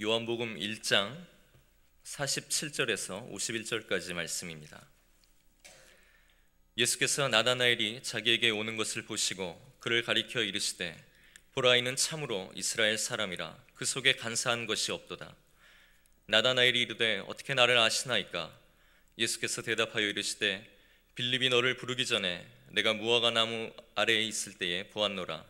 요한복음 1장 47절에서 51절까지 말씀입니다. 예수께서 나다나엘이 자기에게 오는 것을 보시고 그를 가리켜 이르시되 보라, 이는 참으로 이스라엘 사람이라 그 속에 간사한 것이 없도다. 나다나엘이 이르되 어떻게 나를 아시나이까? 예수께서 대답하여 이르시되 빌립이 너를 부르기 전에 내가 무화과 나무 아래에 있을 때에 보았노라.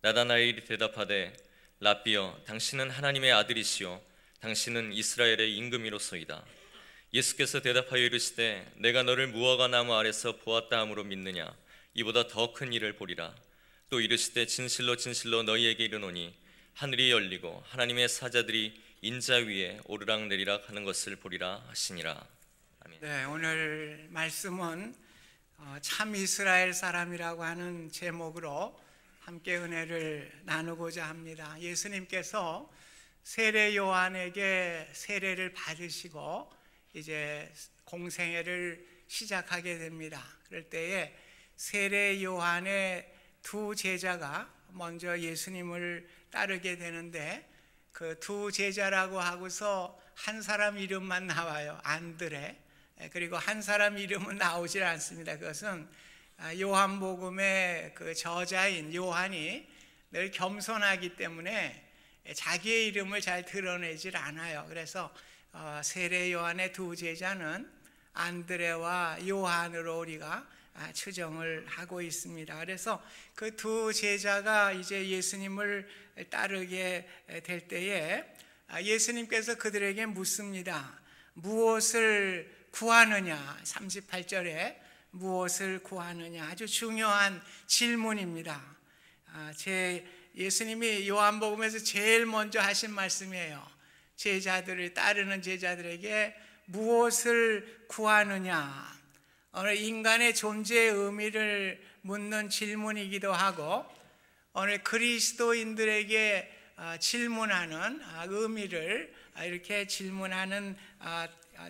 나다나엘이 대답하되 라삐여, 당신은 하나님의 아들이시요 당신은 이스라엘의 임금이로소이다. 예수께서 대답하여 이르시되 내가 너를 무화과 나무 아래서 보았다 함으로 믿느냐? 이보다 더 큰 일을 보리라. 또 이르시되 진실로 진실로 너희에게 이르노니 하늘이 열리고 하나님의 사자들이 인자 위에 오르락내리락 하는 것을 보리라 하시니라. 아멘. 네, 오늘 말씀은 참 이스라엘 사람이라고 하는 제목으로 함께 은혜를 나누고자 합니다. 예수님께서 세례 요한에게 세례를 받으시고 이제 공생애를 시작하게 됩니다. 그럴 때에 세례 요한의 두 제자가 먼저 예수님을 따르게 되는데 그 두 제자라고 하고서 한 사람 이름만 나와요. 안드레. 그리고 한 사람 이름은 나오질 않습니다. 그것은 요한복음의 그 저자인 요한이 늘 겸손하기 때문에 자기의 이름을 잘 드러내질 않아요. 그래서 세례 요한의 두 제자는 안드레와 요한으로 우리가 추정을 하고 있습니다. 그래서 그 두 제자가 이제 예수님을 따르게 될 때에 예수님께서 그들에게 묻습니다. 무엇을 구하느냐? 38절에 무엇을 구하느냐? 아주 중요한 질문입니다. 예수님이 요한복음에서 제일 먼저 하신 말씀이에요. 제자들을 따르는 제자들에게 무엇을 구하느냐? 오늘 인간의 존재의 의미를 묻는 질문이기도 하고 오늘 그리스도인들에게 질문하는 의미를 이렇게 질문하는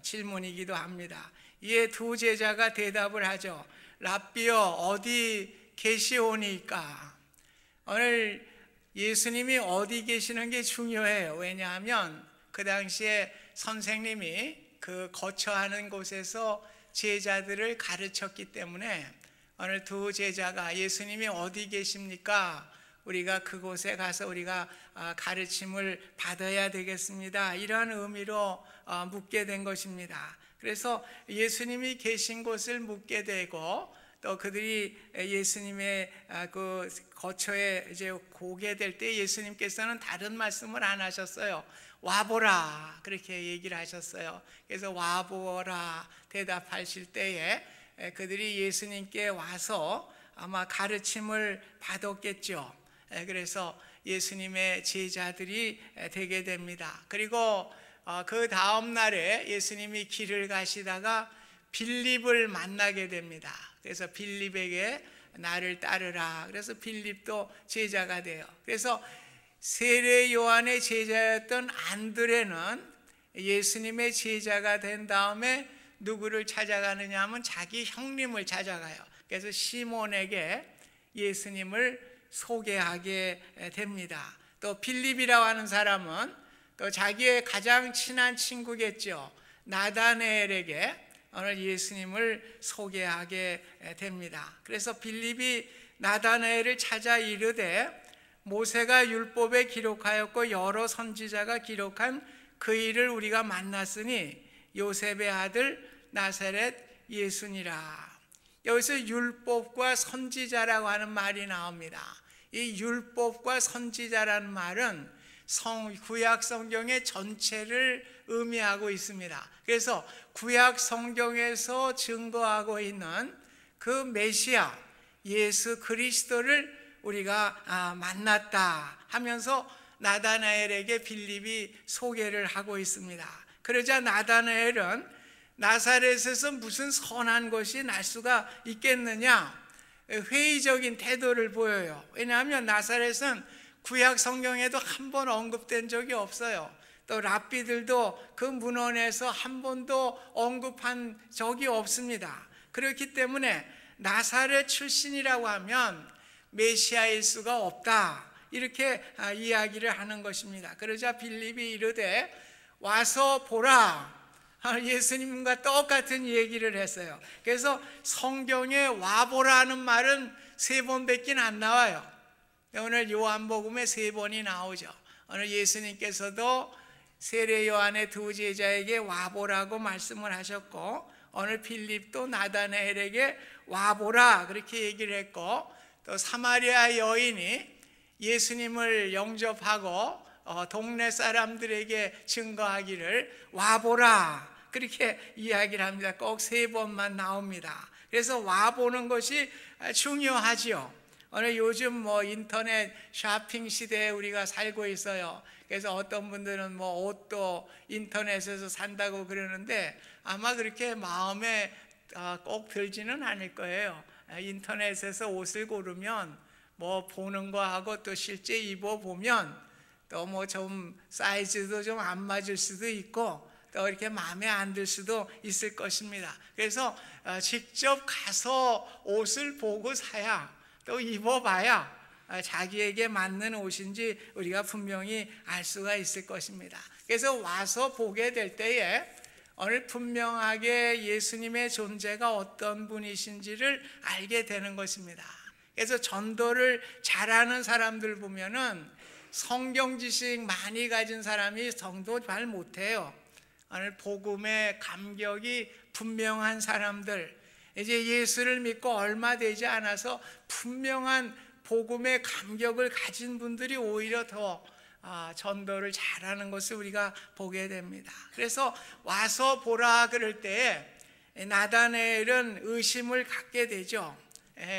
질문이기도 합니다. 이에 두 제자가 대답을 하죠. 라삐여, 어디 계시오니까? 오늘 예수님이 어디 계시는 게 중요해요. 왜냐하면 그 당시에 선생님이 그 거처하는 곳에서 제자들을 가르쳤기 때문에 오늘 두 제자가 예수님이 어디 계십니까? 우리가 그곳에 가서 우리가 가르침을 받아야 되겠습니다. 이런 의미로 묻게 된 것입니다. 그래서 예수님이 계신 곳을 묻게 되고 또 그들이 예수님의 그 거처에 이제 오게 될 때 예수님께서는 다른 말씀을 안 하셨어요. 와보라, 그렇게 얘기를 하셨어요. 그래서 와보라 대답하실 때에 그들이 예수님께 와서 아마 가르침을 받았겠죠. 그래서 예수님의 제자들이 되게 됩니다. 그리고 그 다음 날에 예수님이 길을 가시다가 빌립을 만나게 됩니다. 그래서 빌립에게 나를 따르라. 그래서 빌립도 제자가 돼요. 그래서 세례 요한의 제자였던 안드레는 예수님의 제자가 된 다음에 누구를 찾아가느냐 하면 자기 형님을 찾아가요. 그래서 시몬에게 예수님을 소개하게 됩니다. 또 빌립이라고 하는 사람은 또 자기의 가장 친한 친구겠죠. 나다나엘에게 오늘 예수님을 소개하게 됩니다. 그래서 빌립이 나다나엘을 찾아 이르되 모세가 율법에 기록하였고 여러 선지자가 기록한 그 일을 우리가 만났으니 요셉의 아들 나사렛 예수니라. 여기서 율법과 선지자라고 하는 말이 나옵니다. 이 율법과 선지자라는 말은 구약 성경의 전체를 의미하고 있습니다. 그래서 구약 성경에서 증거하고 있는 그 메시아 예수 그리스도를 우리가 만났다 하면서 나다나엘에게 빌립이 소개를 하고 있습니다. 그러자 나다나엘은 나사렛에서 무슨 선한 것이 날 수가 있겠느냐, 회의적인 태도를 보여요. 왜냐하면 나사렛은 구약 성경에도 한 번 언급된 적이 없어요. 또 랍비들도 그 문헌에서 한 번도 언급한 적이 없습니다. 그렇기 때문에 나사렛 출신이라고 하면 메시아일 수가 없다, 이렇게 이야기를 하는 것입니다. 그러자 빌립이 이르되 와서 보라. 예수님과 똑같은 얘기를 했어요. 그래서 성경에 와보라는 말은 3번밖에 안 나와요. 오늘 요한복음에 3번이 나오죠. 오늘 예수님께서도 세례 요한의 2 제자에게 와보라고 말씀을 하셨고, 오늘 빌립도 나다나엘에게 와보라 그렇게 얘기를 했고, 또 사마리아 여인이 예수님을 영접하고 동네 사람들에게 증거하기를 와보라 그렇게 이야기를 합니다. 꼭 3번만 나옵니다. 그래서 와보는 것이 중요하지요. 오늘 요즘 인터넷 쇼핑 시대에 우리가 살고 있어요. 그래서 어떤 분들은 옷도 인터넷에서 산다고 그러는데 아마 그렇게 마음에 꼭 들지는 않을 거예요. 인터넷에서 옷을 고르면 보는 거하고 또 실제 입어보면 또 좀 사이즈도 좀 안 맞을 수도 있고 또 이렇게 마음에 안 들 수도 있을 것입니다. 그래서 직접 가서 옷을 보고 사야, 또 입어봐야 자기에게 맞는 옷인지 우리가 분명히 알 수가 있을 것입니다. 그래서 와서 보게 될 때에 오늘 분명하게 예수님의 존재가 어떤 분이신지를 알게 되는 것입니다. 그래서 전도를 잘하는 사람들 보면은 성경 지식 많이 가진 사람이 전도 잘 못해요. 오늘 복음의 감격이 분명한 사람들, 이제 예수를 믿고 얼마 되지 않아서 분명한 복음의 감격을 가진 분들이 오히려 더 전도를 잘하는 것을 우리가 보게 됩니다. 그래서 와서 보라 그럴 때 나다나엘은 의심을 갖게 되죠.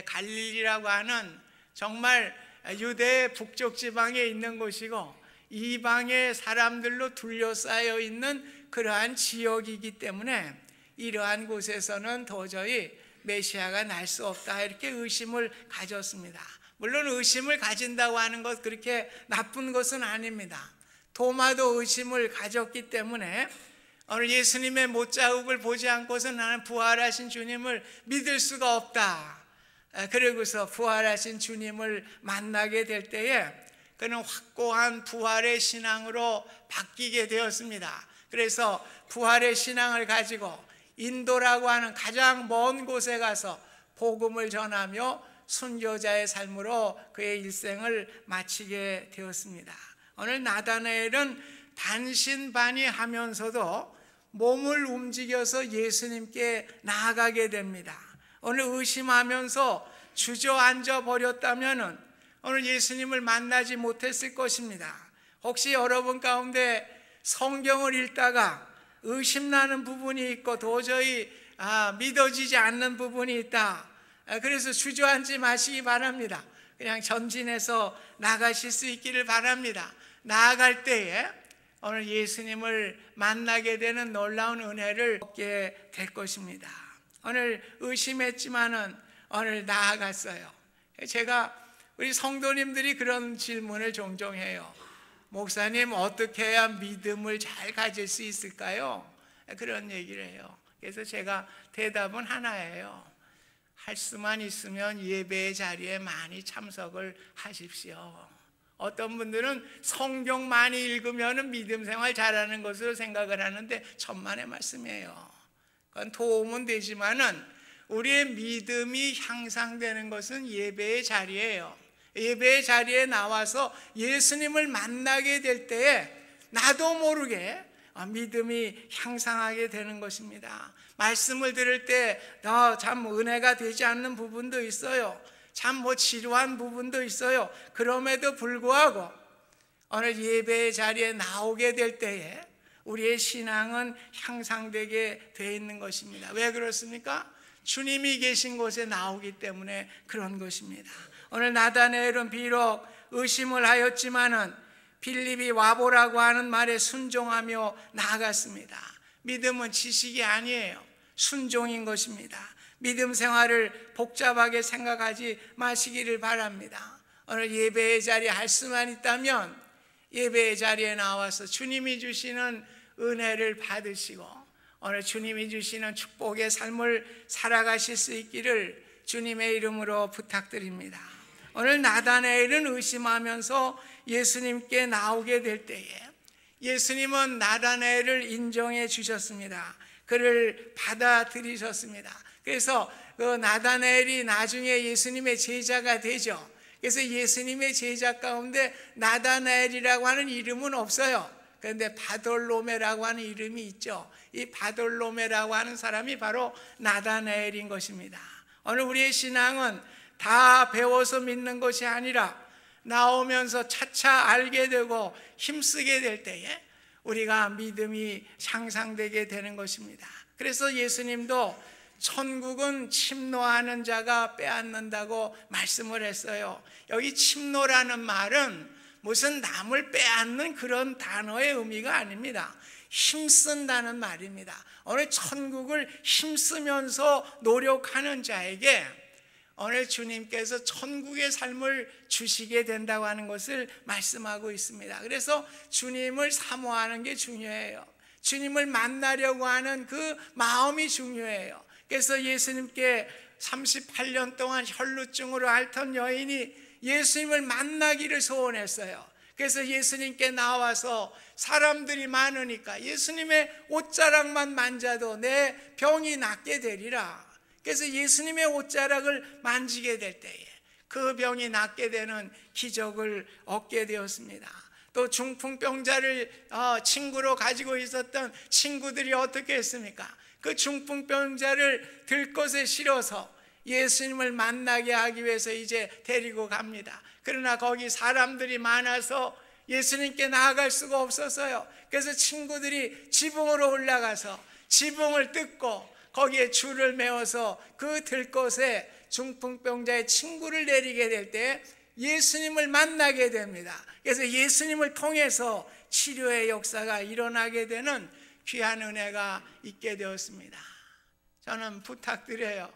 갈릴리라고 하는 정말 유대 북쪽 지방에 있는 곳이고 이방의 사람들로 둘러싸여 있는 그러한 지역이기 때문에 이러한 곳에서는 도저히 메시아가 날 수 없다 이렇게 의심을 가졌습니다. 물론 의심을 가진다고 하는 것 그렇게 나쁜 것은 아닙니다. 도마도 의심을 가졌기 때문에 오늘 예수님의 못자국을 보지 않고서 나는 부활하신 주님을 믿을 수가 없다. 그러고서 부활하신 주님을 만나게 될 때에 그는 확고한 부활의 신앙으로 바뀌게 되었습니다. 그래서 부활의 신앙을 가지고 인도라고 하는 가장 먼 곳에 가서 복음을 전하며 순교자의 삶으로 그의 일생을 마치게 되었습니다. 오늘 나다나엘은 단신반의하면서도 몸을 움직여서 예수님께 나아가게 됩니다. 오늘 의심하면서 주저앉아 버렸다면 오늘 예수님을 만나지 못했을 것입니다. 혹시 여러분 가운데 성경을 읽다가 의심나는 부분이 있고 도저히 믿어지지 않는 부분이 있다. 그래서 주저앉지 마시기 바랍니다. 그냥 전진해서 나가실 수 있기를 바랍니다. 나아갈 때에 오늘 예수님을 만나게 되는 놀라운 은혜를 얻게 될 것입니다. 오늘 의심했지만은 오늘 나아갔어요. 제가 우리 성도님들이 그런 질문을 종종 해요. 목사님, 어떻게 해야 믿음을 잘 가질 수 있을까요? 그런 얘기를 해요. 그래서 제가 대답은 하나예요. 할 수만 있으면 예배의 자리에 많이 참석을 하십시오. 어떤 분들은 성경 많이 읽으면 믿음 생활 잘하는 것으로 생각을 하는데 천만의 말씀이에요. 그건 도움은 되지만은 우리의 믿음이 향상되는 것은 예배의 자리예요. 예배의 자리에 나와서 예수님을 만나게 될 때에 나도 모르게 믿음이 향상하게 되는 것입니다. 말씀을 들을 때 참 은혜가 되지 않는 부분도 있어요. 참 지루한 부분도 있어요. 그럼에도 불구하고 오늘 예배의 자리에 나오게 될 때에 우리의 신앙은 향상되게 되어 있는 것입니다. 왜 그렇습니까? 주님이 계신 곳에 나오기 때문에 그런 것입니다. 오늘 나다나엘은 비록 의심을 하였지만은 빌립이 와보라고 하는 말에 순종하며 나아갔습니다. 믿음은 지식이 아니에요. 순종인 것입니다. 믿음 생활을 복잡하게 생각하지 마시기를 바랍니다. 오늘 예배의 자리에 할 수만 있다면 예배의 자리에 나와서 주님이 주시는 은혜를 받으시고 오늘 주님이 주시는 축복의 삶을 살아가실 수 있기를 주님의 이름으로 부탁드립니다. 오늘 나다나엘은 의심하면서 예수님께 나오게 될 때에 예수님은 나다나엘을 인정해 주셨습니다. 그를 받아들이셨습니다. 그래서 그 나다나엘이 나중에 예수님의 제자가 되죠. 그래서 예수님의 제자 가운데 나다나엘이라고 하는 이름은 없어요. 그런데 바돌로메라고 하는 이름이 있죠. 이 바돌로메라고 하는 사람이 바로 나다나엘인 것입니다. 오늘 우리의 신앙은 다 배워서 믿는 것이 아니라 나오면서 차차 알게 되고 힘쓰게 될 때에 우리가 믿음이 향상되게 되는 것입니다. 그래서 예수님도 천국은 침노하는 자가 빼앗는다고 말씀을 했어요. 여기 침노라는 말은 무슨 남을 빼앗는 그런 단어의 의미가 아닙니다. 힘쓴다는 말입니다. 오늘 천국을 힘쓰면서 노력하는 자에게 오늘 주님께서 천국의 삶을 주시게 된다고 하는 것을 말씀하고 있습니다. 그래서 주님을 사모하는 게 중요해요. 주님을 만나려고 하는 그 마음이 중요해요. 그래서 예수님께 38년 동안 혈루증으로 앓던 여인이 예수님을 만나기를 소원했어요. 그래서 예수님께 나와서 사람들이 많으니까 예수님의 옷자락만 만져도 내 병이 낫게 되리라. 그래서 예수님의 옷자락을 만지게 될 때에 그 병이 낫게 되는 기적을 얻게 되었습니다. 또 중풍병자를 친구로 가지고 있었던 친구들이 어떻게 했습니까? 그 중풍병자를 들것에 실어서 예수님을 만나게 하기 위해서 이제 데리고 갑니다. 그러나 거기 사람들이 많아서 예수님께 나아갈 수가 없었어요. 그래서 친구들이 지붕으로 올라가서 지붕을 뜯고 거기에 줄을 메워서 그 들것에 중풍병자의 친구를 내리게 될 때 예수님을 만나게 됩니다. 그래서 예수님을 통해서 치료의 역사가 일어나게 되는 귀한 은혜가 있게 되었습니다. 저는 부탁드려요.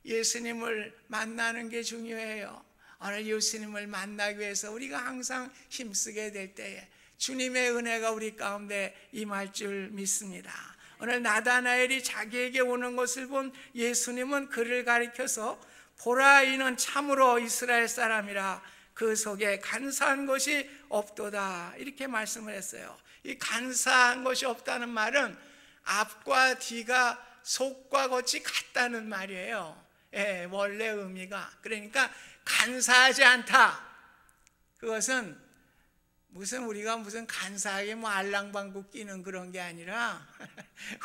예수님을 만나는 게 중요해요. 오늘 예수님을 만나기 위해서 우리가 항상 힘쓰게 될 때에 주님의 은혜가 우리 가운데 임할 줄 믿습니다. 오늘 나다나엘이 자기에게 오는 것을 본 예수님은 그를 가리켜서 보라, 이는 참으로 이스라엘 사람이라 그 속에 간사한 것이 없도다, 이렇게 말씀을 했어요. 이 간사한 것이 없다는 말은 앞과 뒤가 속과 겉이 같다는 말이에요. 예, 원래 의미가. 그러니까 간사하지 않다. 그것은 우리가 무슨 간사하게 알랑방구 끼는 그런 게 아니라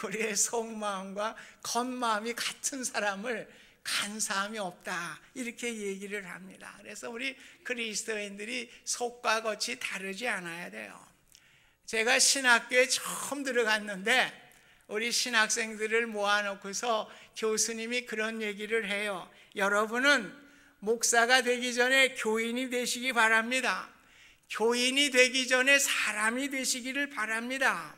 우리의 속마음과 겉마음이 같은 사람을 간사함이 없다, 이렇게 얘기를 합니다. 그래서 우리 그리스도인들이 속과 겉이 다르지 않아야 돼요. 제가 신학교에 처음 들어갔는데 우리 신학생들을 모아놓고서 교수님이 그런 얘기를 해요. 여러분은 목사가 되기 전에 교인이 되시기 바랍니다. 교인이 되기 전에 사람이 되시기를 바랍니다.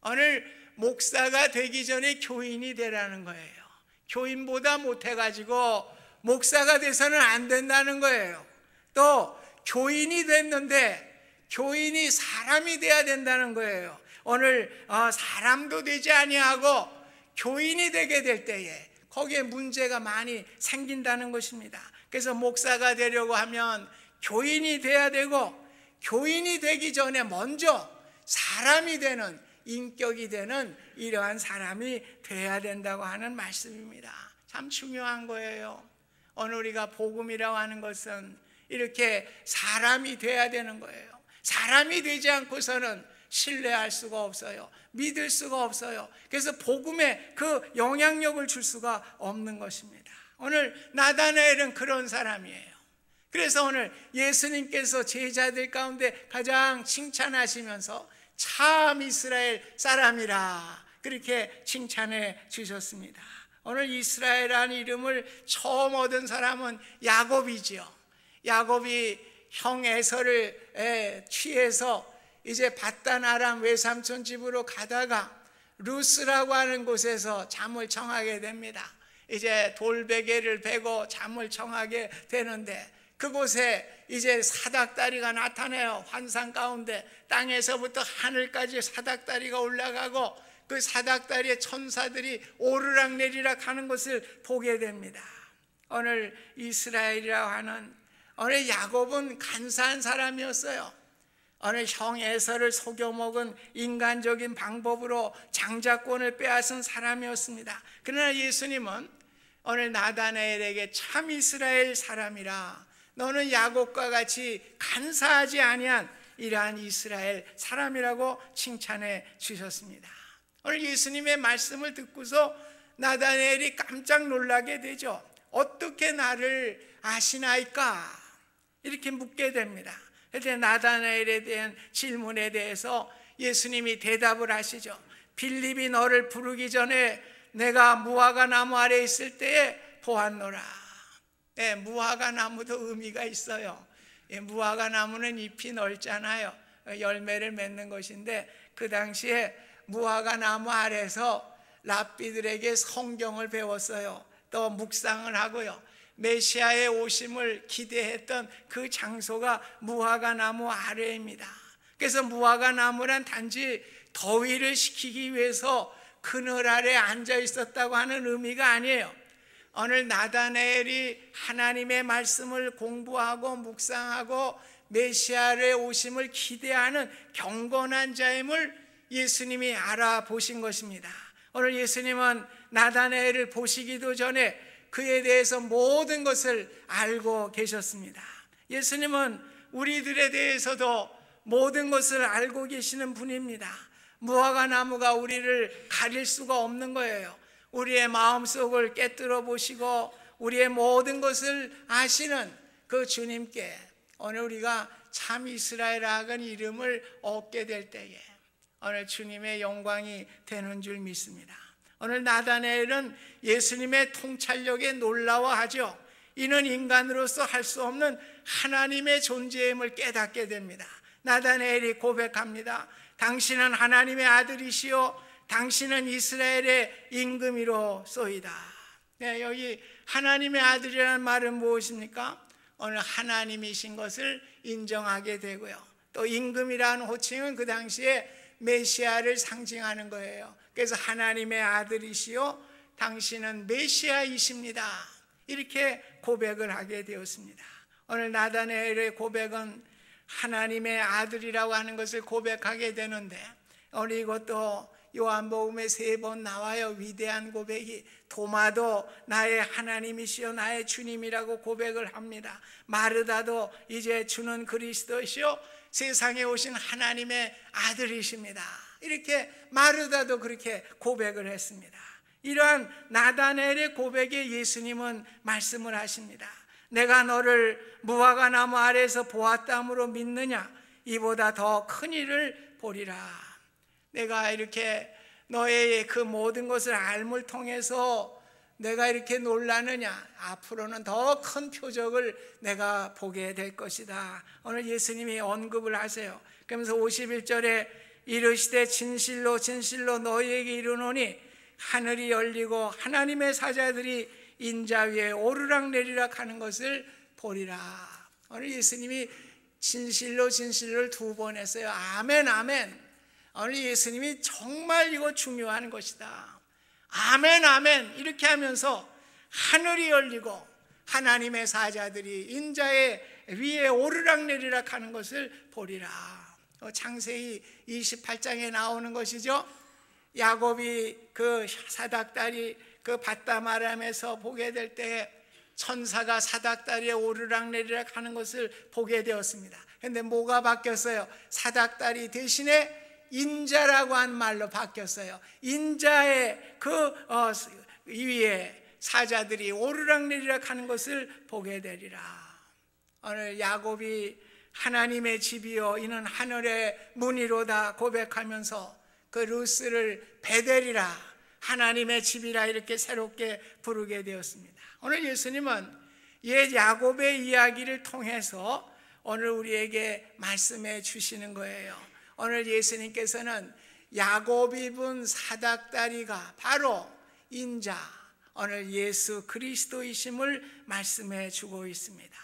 오늘 목사가 되기 전에 교인이 되라는 거예요. 교인보다 못해가지고 목사가 돼서는 안 된다는 거예요. 또 교인이 됐는데 교인이 사람이 돼야 된다는 거예요. 오늘 사람도 되지 아니하고 교인이 되게 될 때에 거기에 문제가 많이 생긴다는 것입니다. 그래서 목사가 되려고 하면 교인이 돼야 되고, 교인이 되기 전에 먼저 사람이 되는, 인격이 되는 이러한 사람이 돼야 된다고 하는 말씀입니다. 참 중요한 거예요. 오늘 우리가 복음이라고 하는 것은 이렇게 사람이 돼야 되는 거예요. 사람이 되지 않고서는 신뢰할 수가 없어요. 믿을 수가 없어요. 그래서 복음에 그 영향력을 줄 수가 없는 것입니다. 오늘 나다나엘은 그런 사람이에요. 그래서 오늘 예수님께서 제자들 가운데 가장 칭찬하시면서 참 이스라엘 사람이라 그렇게 칭찬해 주셨습니다. 오늘 이스라엘이라는 이름을 처음 얻은 사람은 야곱이지요. 야곱이 형 에서를 취해서 이제 밧단 아람 외삼촌 집으로 가다가 루스라고 하는 곳에서 잠을 청하게 됩니다. 이제 돌베개를 베고 잠을 청하게 되는데 그곳에 이제 사닥다리가 나타나요. 환상 가운데 땅에서부터 하늘까지 사닥다리가 올라가고 그 사닥다리에 천사들이 오르락내리락 하는 것을 보게 됩니다. 오늘 이스라엘이라고 하는 오늘 야곱은 간사한 사람이었어요. 오늘 형 에서를 속여먹은 인간적인 방법으로 장자권을 빼앗은 사람이었습니다. 그러나 예수님은 오늘 나다나엘에게 참 이스라엘 사람이라, 너는 야곱과 같이 간사하지 아니한 이러한 이스라엘 사람이라고 칭찬해 주셨습니다. 오늘 예수님의 말씀을 듣고서 나다나엘이 깜짝 놀라게 되죠. 어떻게 나를 아시나이까? 이렇게 묻게 됩니다. 그런데 나다나엘에 대한 질문에 대해서 예수님이 대답을 하시죠. 빌립이 너를 부르기 전에 내가 무화과 나무 아래 있을 때에 보았노라. 네, 무화과 나무도 의미가 있어요. 무화과 나무는 잎이 넓잖아요. 열매를 맺는 것인데, 그 당시에 무화과 나무 아래서 랍비들에게 성경을 배웠어요. 또 묵상을 하고요. 메시아의 오심을 기대했던 그 장소가 무화과 나무 아래입니다. 그래서 무화과 나무란 단지 더위를 식히기 위해서 그늘 아래 앉아 있었다고 하는 의미가 아니에요. 오늘 나다나엘이 하나님의 말씀을 공부하고 묵상하고 메시아의 오심을 기대하는 경건한 자임을 예수님이 알아보신 것입니다. 오늘 예수님은 나다나엘을 보시기도 전에 그에 대해서 모든 것을 알고 계셨습니다. 예수님은 우리들에 대해서도 모든 것을 알고 계시는 분입니다. 무화과 나무가 우리를 가릴 수가 없는 거예요. 우리의 마음속을 깨뜨려 보시고 우리의 모든 것을 아시는 그 주님께 오늘 우리가 참 이스라엘 악은 이름을 얻게 될 때에 오늘 주님의 영광이 되는 줄 믿습니다. 오늘 나다나엘은 예수님의 통찰력에 놀라워하죠. 이는 인간으로서 할 수 없는 하나님의 존재임을 깨닫게 됩니다. 나다나엘이 고백합니다. 당신은 하나님의 아들이시요 당신은 이스라엘의 임금이로소이다. 네, 여기 하나님의 아들이라는 말은 무엇입니까? 오늘 하나님이신 것을 인정하게 되고요. 또 임금이라는 호칭은 그 당시에 메시아를 상징하는 거예요. 그래서 하나님의 아들이시요 당신은 메시아이십니다. 이렇게 고백을 하게 되었습니다. 오늘 나다나엘의 고백은 하나님의 아들이라고 하는 것을 고백하게 되는데, 오늘 이것도 요한복음에 3번 나와요. 위대한 고백이. 도마도 나의 하나님이시여 나의 주님이라고 고백을 합니다. 마르다도 이제 주는 그리스도시요 세상에 오신 하나님의 아들이십니다. 이렇게 마르다도 그렇게 고백을 했습니다. 이러한 나다나엘의 고백에 예수님은 말씀을 하십니다. 내가 너를 무화과 나무 아래에서 보았다므로 믿느냐? 이보다 더 큰 일을 보리라. 내가 이렇게 너의 그 모든 것을 알물 통해서 내가 이렇게 놀라느냐? 앞으로는 더 큰 표적을 내가 보게 될 것이다. 오늘 예수님이 언급을 하세요. 그러면서 51절에 이르시되 진실로 진실로 너희에게 이르노니 하늘이 열리고 하나님의 사자들이 인자 위에 오르락내리락 하는 것을 보리라. 오늘 예수님이 진실로 진실로를 2번 했어요. 아멘 아멘. 오늘 예수님이 정말 이거 중요한 것이다. 아멘 아멘 이렇게 하면서 하늘이 열리고 하나님의 사자들이 인자의 위에 오르락내리락 하는 것을 보리라. 창세기 28장에 나오는 것이죠. 야곱이 그 사닥다리 그 밧다마람에서 보게 될 때 천사가 사닥다리에 오르락내리락 하는 것을 보게 되었습니다. 그런데 뭐가 바뀌었어요? 사닥다리 대신에 인자라고 한 말로 바뀌었어요. 인자의 그 위에 사자들이 오르락내리락 하는 것을 보게 되리라. 오늘 야곱이 하나님의 집이요 이는 하늘의 문이로다 고백하면서 그 루스를 베델이라 하나님의 집이라 이렇게 새롭게 부르게 되었습니다. 오늘 예수님은 옛 야곱의 이야기를 통해서 오늘 우리에게 말씀해 주시는 거예요. 오늘 예수님께서는 야곱이 입은 사닥다리가 바로 인자 오늘 예수 그리스도이심을 말씀해 주고 있습니다.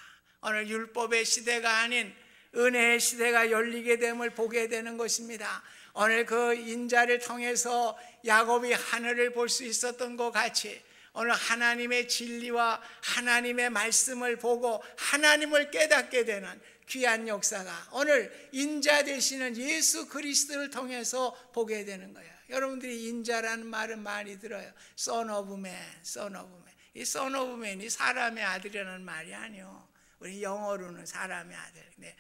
오늘 율법의 시대가 아닌 은혜의 시대가 열리게 됨을 보게 되는 것입니다. 오늘 그 인자를 통해서 야곱이 하늘을 볼 수 있었던 것 같이 오늘 하나님의 진리와 하나님의 말씀을 보고 하나님을 깨닫게 되는 귀한 역사가 오늘 인자 되시는 예수 그리스도를 통해서 보게 되는 거예요. 여러분들이 인자라는 말은 많이 들어요. Son of man, Son of man. 이 Son of man이 사람의 아들이라는 말이 아니요. 우리 영어로는 사람의 아들. 네,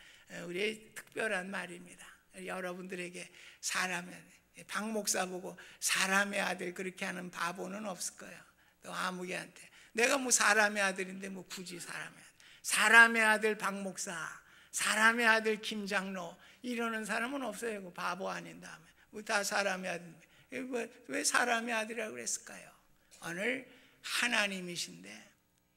우리의 특별한 말입니다. 여러분들에게 사람의 아들, 박 목사 보고 사람의 아들 그렇게 하는 바보는 없을 거예요. 또 아무개한테 내가 뭐 사람의 아들인데 뭐 굳이 사람의 아들. 사람의 아들 박 목사, 사람의 아들 김 장로 이러는 사람은 없어요. 그 바보 아닌 다음에 다 사람의 아들. 왜 사람의 아들이라고 그랬을까요? 오늘 하나님이신데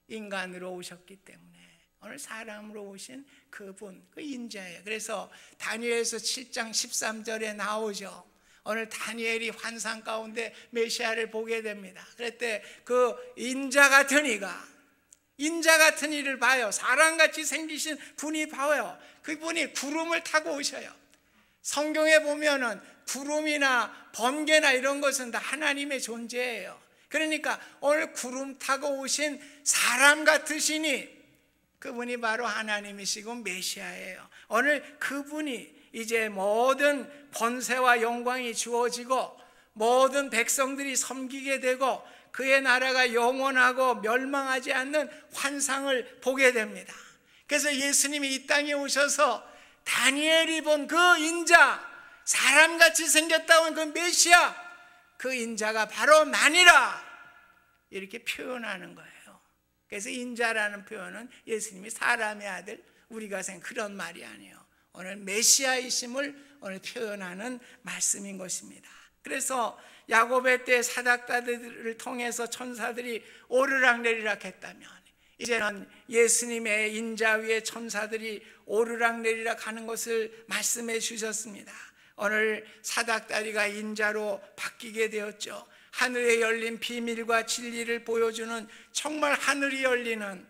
인간으로 오셨기 때문에 오늘 사람으로 오신 그분, 그 인자예요. 그래서 다니엘서 7장 13절에 나오죠. 오늘 다니엘이 환상 가운데 메시아를 보게 됩니다. 그랬더니 그 인자 같은 이를 봐요. 사람같이 생기신 분이 봐요. 그분이 구름을 타고 오셔요. 성경에 보면은 구름이나 번개나 이런 것은 다 하나님의 존재예요. 그러니까 오늘 구름 타고 오신 사람 같으시니 그분이 바로 하나님이시고 메시아예요. 오늘 그분이 이제 모든 권세와 영광이 주어지고 모든 백성들이 섬기게 되고 그의 나라가 영원하고 멸망하지 않는 환상을 보게 됩니다. 그래서 예수님이 이 땅에 오셔서 다니엘이 본 그 인자, 사람같이 생겼다는 그 메시아, 그 인자가 바로 나니라 이렇게 표현하는 거예요. 그래서 인자라는 표현은 예수님이 사람의 아들, 우리가 생각한 그런 말이 아니에요. 오늘 메시아이심을 오늘 표현하는 말씀인 것입니다. 그래서 야곱의 때 사닥다들을 통해서 천사들이 오르락내리락 했다면 이제는 예수님의 인자 위에 천사들이 오르락내리락 하는 것을 말씀해 주셨습니다. 오늘 사닥다리가 인자로 바뀌게 되었죠. 하늘에 열린 비밀과 진리를 보여주는 정말 하늘이 열리는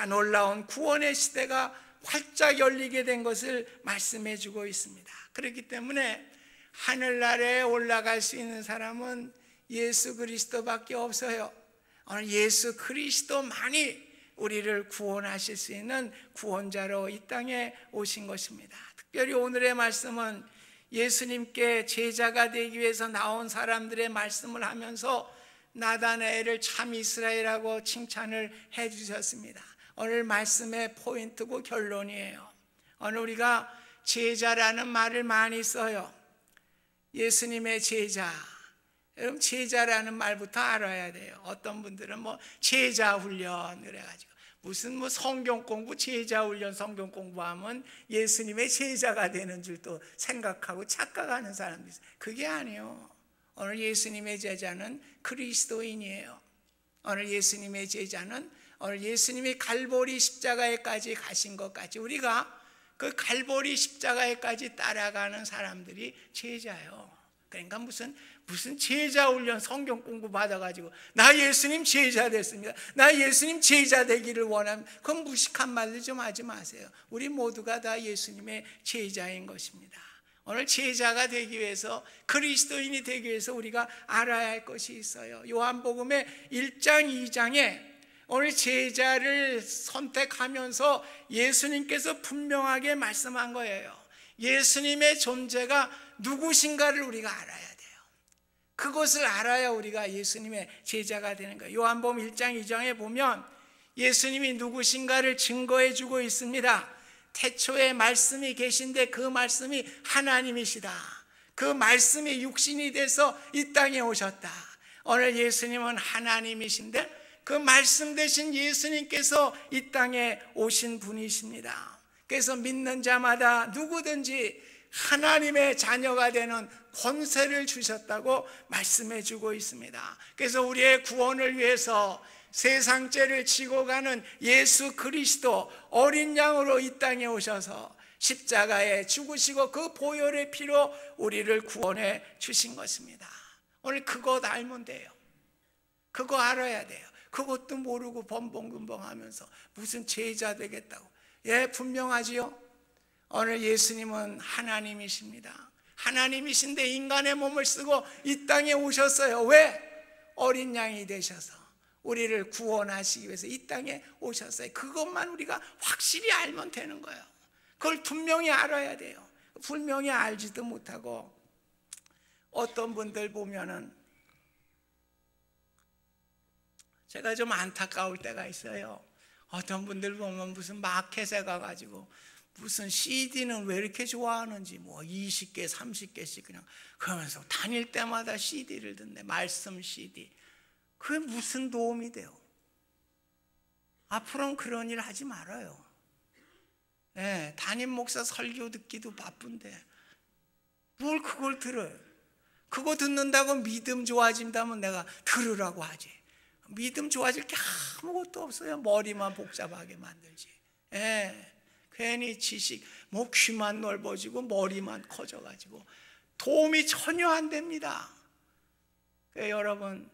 놀라운 구원의 시대가 활짝 열리게 된 것을 말씀해 주고 있습니다. 그렇기 때문에 하늘나라에 올라갈 수 있는 사람은 예수 그리스도밖에 없어요. 오늘 예수 그리스도만이 우리를 구원하실 수 있는 구원자로 이 땅에 오신 것입니다. 특별히 오늘의 말씀은 예수님께 제자가 되기 위해서 나온 사람들의 말씀을 하면서 나다나엘을 참 이스라엘이라고 칭찬을 해 주셨습니다. 오늘 말씀의 포인트고 결론이에요. 오늘 우리가 제자라는 말을 많이 써요. 예수님의 제자. 여러분 제자라는 말부터 알아야 돼요. 어떤 분들은 뭐 제자 훈련 그래가지고 무슨 성경 공부, 제자 훈련 성경 공부하면 예수님의 제자가 되는 줄 또 생각하고 착각하는 사람도 있어요. 그게 아니에요. 오늘 예수님의 제자는 그리스도인이에요. 오늘 예수님의 제자는 오늘 예수님이 갈보리 십자가에까지 가신 것까지 우리가 그 갈보리 십자가에까지 따라가는 사람들이 제자예요. 그러니까 무슨 제자 훈련 성경 공부 받아가지고 나 예수님 제자 됐습니다, 나 예수님 제자 되기를 원합니다, 그건 무식한 말들 좀 하지 마세요. 우리 모두가 다 예수님의 제자인 것입니다. 오늘 제자가 되기 위해서, 그리스도인이 되기 위해서 우리가 알아야 할 것이 있어요. 요한복음의 1장 2장에 오늘 제자를 선택하면서 예수님께서 분명하게 말씀한 거예요. 예수님의 존재가 누구신가를 우리가 알아야 돼요. 그것을 알아야 우리가 예수님의 제자가 되는 거예요. 요한복음 1장 2장에 보면 예수님이 누구신가를 증거해 주고 있습니다. 태초에 말씀이 계신데 그 말씀이 하나님이시다. 그 말씀이 육신이 돼서 이 땅에 오셨다. 오늘 예수님은 하나님이신데 그 말씀 되신 예수님께서 이 땅에 오신 분이십니다. 그래서 믿는 자마다 누구든지 하나님의 자녀가 되는 권세를 주셨다고 말씀해 주고 있습니다. 그래서 우리의 구원을 위해서 세상 죄를 지고 가는 예수 그리스도 어린 양으로 이 땅에 오셔서 십자가에 죽으시고 그 보혈의 피로 우리를 구원해 주신 것입니다. 오늘 그것 알면 돼요. 그거 알아야 돼요. 그것도 모르고 범벅금벙하면서 무슨 제자 되겠다고. 예, 분명하지요. 오늘 예수님은 하나님이십니다. 하나님이신데 인간의 몸을 쓰고 이 땅에 오셨어요. 왜? 어린 양이 되셔서 우리를 구원하시기 위해서 이 땅에 오셨어요. 그것만 우리가 확실히 알면 되는 거예요. 그걸 분명히 알아야 돼요. 분명히 알지도 못하고, 어떤 분들 보면은 제가 좀 안타까울 때가 있어요. 어떤 분들 보면 무슨 마켓에 가가지고 무슨 CD는 왜 이렇게 좋아하는지 뭐 20개 30개씩 그냥 그러면서 다닐 때마다 CD를 듣네. 말씀 CD. 그게 무슨 도움이 돼요? 앞으로는 그런 일 하지 말아요. 네, 담임 목사 설교 듣기도 바쁜데 뭘 그걸 들어요? 그거 듣는다고 믿음 좋아진다면 내가 들으라고 하지. 믿음 좋아질 게 아무것도 없어요. 머리만 복잡하게 만들지. 예, 괜히 지식, 뭐 귀만 넓어지고 머리만 커져가지고 도움이 전혀 안 됩니다. 여러분,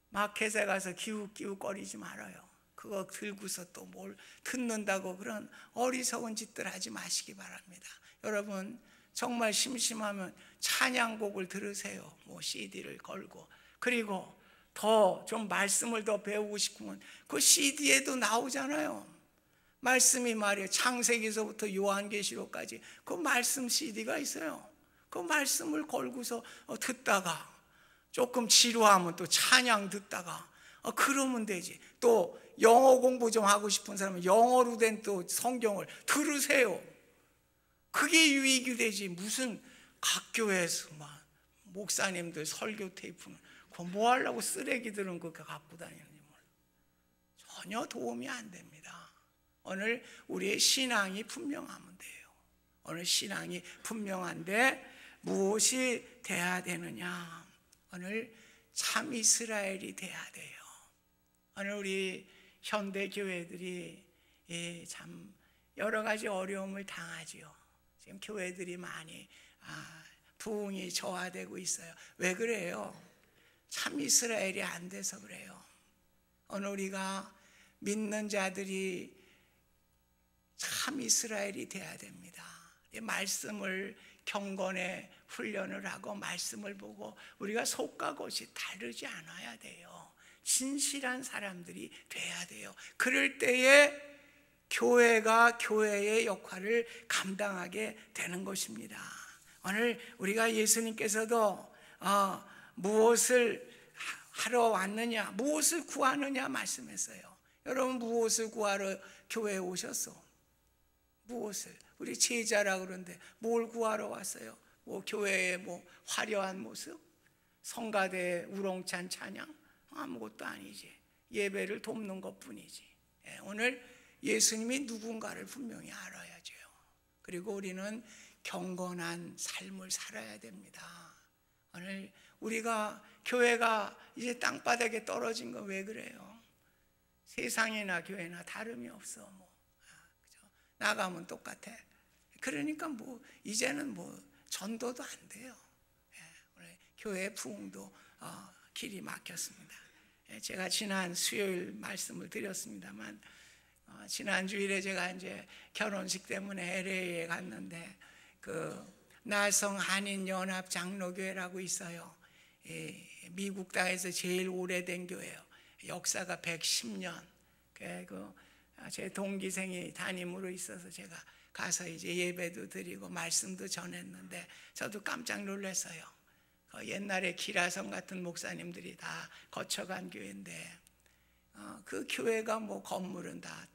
마켓에 가서 기웃기웃거리지 말아요. 그거 들고서 또 뭘 듣는다고 그런 어리석은 짓들 하지 마시기 바랍니다. 여러분, 정말 심심하면 찬양곡을 들으세요. 뭐 CD를 걸고. 그리고 더 좀 말씀을 더 배우고 싶으면 그 CD에도 나오잖아요. 말씀이 말이에요. 창세기서부터 요한계시록까지 그 말씀 CD가 있어요. 그 말씀을 걸고서 듣다가 조금 지루하면 또 찬양 듣다가 그러면 되지. 또 영어 공부 좀 하고 싶은 사람은 영어로 된 또 성경을 들으세요. 그게 유익이 되지. 무슨 각 교회에서 막 목사님들 설교 테이프는 그거 뭐 하려고 쓰레기들은 그렇게 갖고 다니는지 몰라. 전혀 도움이 안 됩니다. 오늘 우리의 신앙이 분명하면 돼요. 오늘 신앙이 분명한데 무엇이 돼야 되느냐? 오늘 참 이스라엘이 돼야 돼요. 오늘 우리 현대 교회들이 참 여러 가지 어려움을 당하지요. 지금 교회들이 많이 부흥이 저하되고 있어요. 왜 그래요? 참 이스라엘이 안 돼서 그래요. 오늘 우리가 믿는 자들이 참 이스라엘이 돼야 됩니다. 말씀을 경건에 훈련을 하고 말씀을 보고 우리가 속과 겉이 다르지 않아야 돼요. 진실한 사람들이 돼야 돼요. 그럴 때에 교회가 교회의 역할을 감당하게 되는 것입니다. 오늘 우리가 예수님께서도 무엇을 하러 왔느냐, 무엇을 구하느냐 말씀했어요. 여러분, 무엇을 구하러 교회에 오셨어? 무엇을? 우리 제자라 그러는데 뭘 구하러 왔어요? 뭐 교회의 뭐 화려한 모습? 성가대 우렁찬 찬양? 아무것도 아니지. 예배를 돕는 것뿐이지. 오늘 예수님이 누군가를 분명히 알아야죠. 그리고 우리는 경건한 삶을 살아야 됩니다. 오늘 우리가 교회가 이제 땅바닥에 떨어진 건 왜 그래요? 세상이나 교회나 다름이 없어. 그죠? 나가면 똑같아. 그러니까 뭐 이제는 뭐 전도도 안 돼요. 오늘 교회 부흥도 길이 막혔습니다. 제가 지난 수요일 말씀을 드렸습니다만 지난 주일에 제가 이제 결혼식 때문에 LA에 갔는데 그 나성 한인 연합 장로교회라고 있어요. 미국 땅에서 제일 오래된 교회예요. 역사가 110년. 제 동기생이 담임으로 있어서 제가 가서 이제 예배도 드리고 말씀도 전했는데 저도 깜짝 놀랐어요. 옛날에 기라성 같은 목사님들이 다 거쳐간 교회인데 그 교회가 뭐 건물은 다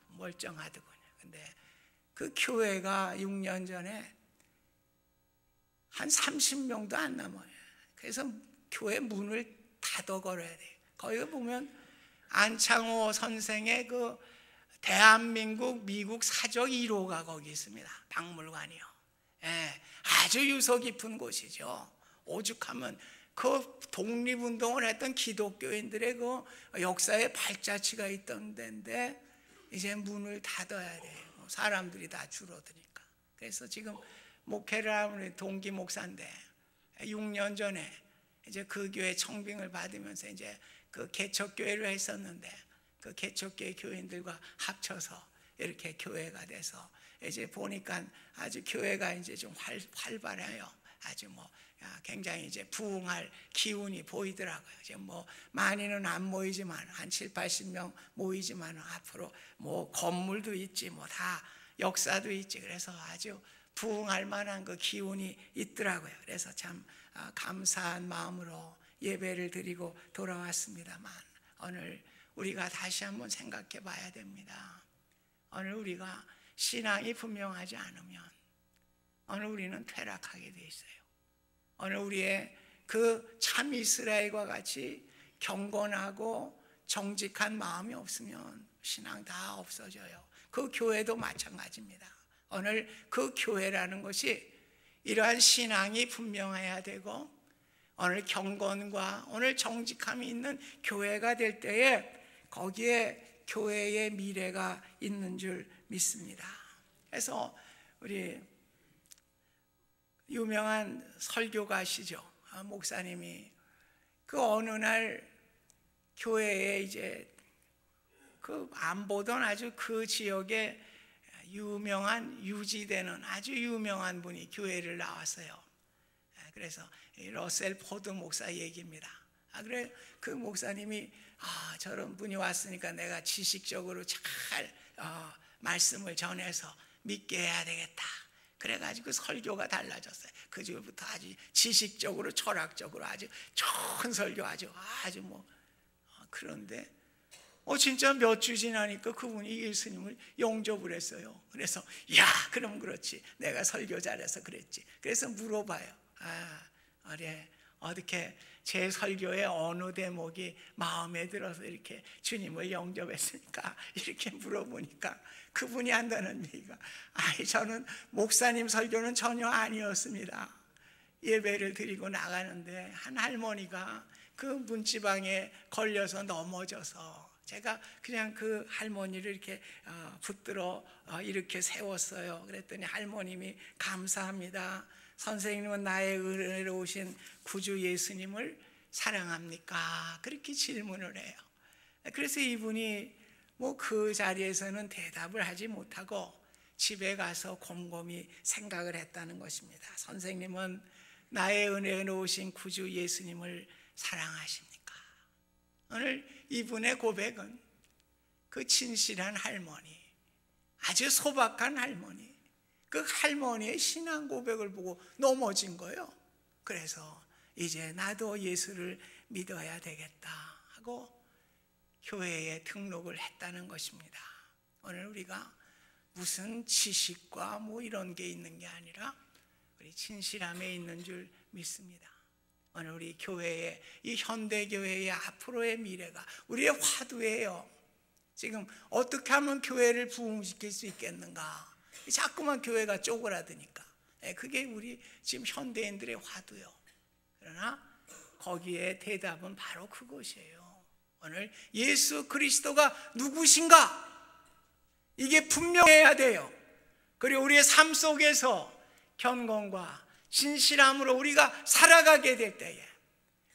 멀쩡하더군요. 근데 그 교회가 6년 전에 한 30명도 안 남아요. 그래서 교회 문을 닫아 걸어야 돼요. 거기 보면 안창호 선생의 그 대한민국 미국 사적 1호가 거기 있습니다. 박물관이요. 아주 유서 깊은 곳이죠. 오죽하면 그 독립운동을 했던 기독교인들의 그 역사의 발자취가 있던 데인데 이제 문을 닫아야 돼요. 사람들이 다 줄어드니까. 그래서 지금 목회를 하는 동기 목사인데 6년 전에 이제 그 교회 청빙을 받으면서 이제 그 개척교회를 했었는데 그 개척교회 교인들과 합쳐서 이렇게 교회가 돼서 이제 보니까 아주 교회가 이제 좀 활발해요. 아주 굉장히 이제 부흥할 기운이 보이더라고요. 지금 많이는 안 모이지만 한 7, 80명 모이지만 앞으로 건물도 있지 다 역사도 있지. 그래서 아주 부흥할 만한 그 기운이 있더라고요. 그래서 참 감사한 마음으로 예배를 드리고 돌아왔습니다만, 오늘 우리가 다시 한번 생각해 봐야 됩니다. 오늘 우리가 신앙이 분명하지 않으면 오늘 우리는 퇴락하게 돼 있어요. 오늘 우리의 그 참 이스라엘과 같이 경건하고 정직한 마음이 없으면 신앙 다 없어져요. 그 교회도 마찬가지입니다. 오늘 그 교회라는 것이 이러한 신앙이 분명해야 되고, 오늘 경건과 오늘 정직함이 있는 교회가 될 때에 거기에 교회의 미래가 있는 줄 믿습니다. 그래서 우리 유명한 설교가시죠, 목사님이 그 어느 날 교회에 이제 그 안 보던 아주 그 지역에 유명한 유지되는 아주 유명한 분이 교회를 나왔어요. 그래서 러셀 포드 목사 얘기입니다. 그래 그 목사님이 저런 분이 왔으니까 내가 지식적으로 잘 말씀을 전해서 믿게 해야 되겠다. 그래가지고 설교가 달라졌어요. 그 주부터 아주 지식적으로 철학적으로 아주 좋은 설교 아주 그런데 진짜 몇 주 지나니까 그분이 예수님을 영접을 했어요. 그래서 그럼 그렇지, 내가 설교 잘해서 그랬지. 그래서 물어봐요. 그래, 어떻게 제 설교의 어느 대목이 마음에 들어서 이렇게 주님을 영접했습니까? 이렇게 물어보니까 그분이 한다는 얘기가, 저는 목사님 설교는 전혀 아니었습니다. 예배를 드리고 나가는데 한 할머니가 그 문지방에 걸려서 넘어져서 제가 그냥 그 할머니를 이렇게 붙들어 이렇게 세웠어요. 그랬더니 할머님이 감사합니다. 선생님은 나의 은혜로우신 구주 예수님을 사랑합니까? 그렇게 질문을 해요. 그래서 이분이 그 자리에서는 대답을 하지 못하고 집에 가서 곰곰이 생각을 했다는 것입니다. 선생님은 나의 은혜로우신 구주 예수님을 사랑하십니까? 오늘 이분의 고백은 그 진실한 할머니, 아주 소박한 할머니, 그 할머니의 신앙 고백을 보고 넘어진 거예요. 그래서 이제 나도 예수를 믿어야 되겠다 하고 교회에 등록을 했다는 것입니다. 오늘 우리가 무슨 지식과 이런 게 있는 게 아니라 우리 진실함에 있는 줄 믿습니다. 오늘 우리 교회의, 이 현대교회의 앞으로의 미래가 우리의 화두예요. 지금 어떻게 하면 교회를 부흥시킬 수 있겠는가? 자꾸만 교회가 쪼그라드니까 그게 우리 지금 현대인들의 화두요. 그러나 거기에 대답은 바로 그것이에요. 오늘 예수 그리스도가 누구신가? 이게 분명해야 돼요. 그리고 우리의 삶 속에서 경건과 진실함으로 우리가 살아가게 될 때에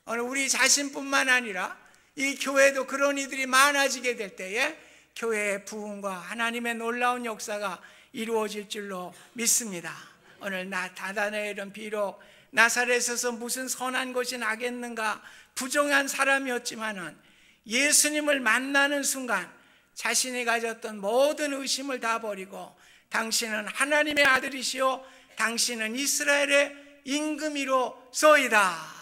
오늘 우리 자신뿐만 아니라 이 교회도 그런 이들이 많아지게 될 때에 교회의 부흥과 하나님의 놀라운 역사가 이루어질 줄로 믿습니다. 오늘 나다나엘은 비록 나사렛에서 무슨 선한 것이 나겠는가 부정한 사람이었지만은 예수님을 만나는 순간 자신이 가졌던 모든 의심을 다 버리고 당신은 하나님의 아들이시오 당신은 이스라엘의 임금이로소이다.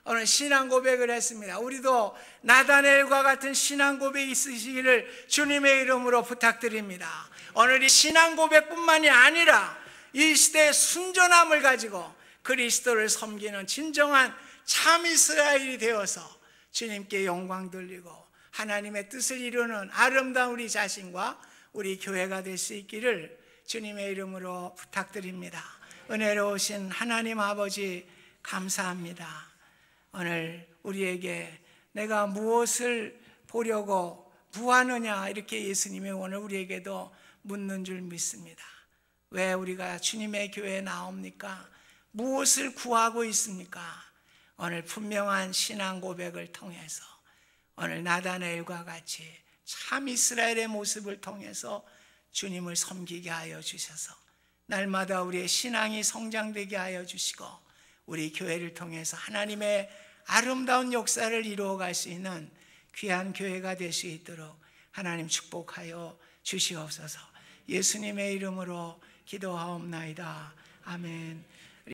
오늘 신앙 고백을 했습니다. 우리도 나다나엘과 같은 신앙 고백이 있으시기를 주님의 이름으로 부탁드립니다. 오늘 이 신앙 고백뿐만이 아니라 이 시대의 순전함을 가지고 그리스도를 섬기는 진정한 참 이스라엘이 되어서 주님께 영광 돌리고 하나님의 뜻을 이루는 아름다운 우리 자신과 우리 교회가 될 수 있기를 주님의 이름으로 부탁드립니다. 은혜로우신 하나님 아버지 감사합니다. 오늘 우리에게 내가 무엇을 보려고 구하느냐 이렇게 예수님이 오늘 우리에게도 묻는 줄 믿습니다. 왜 우리가 주님의 교회에 나옵니까? 무엇을 구하고 있습니까? 오늘 분명한 신앙 고백을 통해서 오늘 나다나엘과 같이 참 이스라엘의 모습을 통해서 주님을 섬기게 하여 주셔서 날마다 우리의 신앙이 성장되게 하여 주시고 우리 교회를 통해서 하나님의 아름다운 역사를 이루어갈 수 있는 귀한 교회가 될 수 있도록 하나님 축복하여 주시옵소서. 예수님의 이름으로 기도하옵나이다. 아멘.